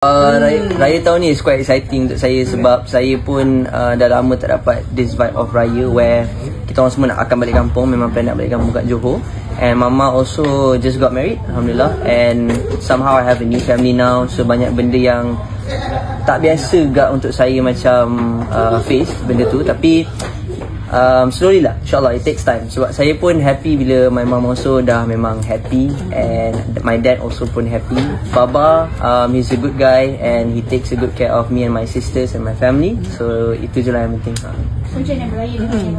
Raya tahun ni is quite exciting untuk saya sebab saya pun dah lama tak dapat this vibe of raya where kita orang semua nak akan balik kampung. Memang plan nak balik kampung kat Johor. And mama also just got married, alhamdulillah. And somehow I have a new family now. So banyak benda yang tak biasa gak untuk saya macam face benda tu. Tapi slowly lah, insyaAllah it takes time. Sebab saya pun happy bila my mom also dah memang happy. And my dad also pun happy. Baba, he's a good guy and he takes a good care of me and my sisters and my family. So itu je lah yang penting. Macam mana beraya dengan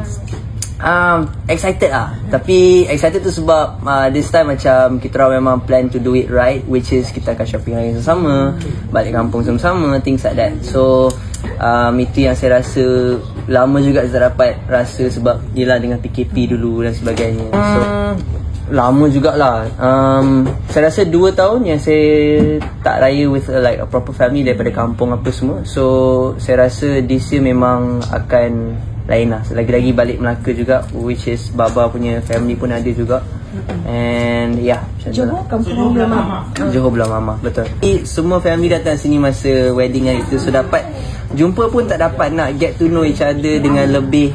excited lah. Tapi excited tu sebab this time macam kita orang memang plan to do it right, which is kita akan shopping raya sama-sama, balik kampung sama-sama, things like that. So itu yang saya rasa lama juga saya dapat rasa sebab yelah dengan PKP dulu dan sebagainya. So lama jugalah. Saya rasa 2 tahun yang saya tak raya with like a proper family daripada kampung apa semua. So saya rasa this year memang akan lain lah. Lagi-lagi balik Melaka juga, which is Baba punya family pun ada juga. And yeah, Johor, kampung belah mama. Johor belah mama, betul. Semua family datang sini masa wedding hari tu. So dapat jumpa pun tak dapat nak get to know each other dengan lebih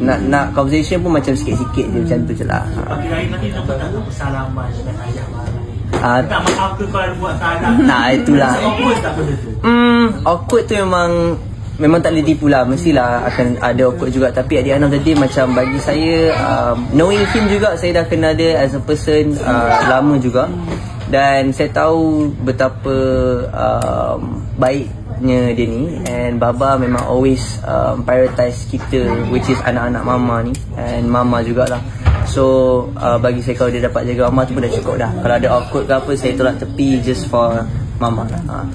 nak conversation pun macam sikit-sikit je, macam tu je lah. Pagi raya nanti nampak tak ada persalaman dengan ayah. Tak maaf ke kalau buat salah. Nah itulah. Awkward tak benda tu? Awkward tu memang tak boleh tipu lah. Mestilah akan ada awkward juga. Tapi at the end of the day macam bagi saya, knowing him juga, saya dah kenal dia as a person lama juga. Dan saya tahu betapa baiknya dia ni. And Baba memang always prioritize kita, which is anak-anak mama ni. And mama jugalah. So bagi saya kalau dia dapat jaga mama tu pun dah cukup dah. Kalau ada awkward ke apa, saya tolak tepi just for mama lah.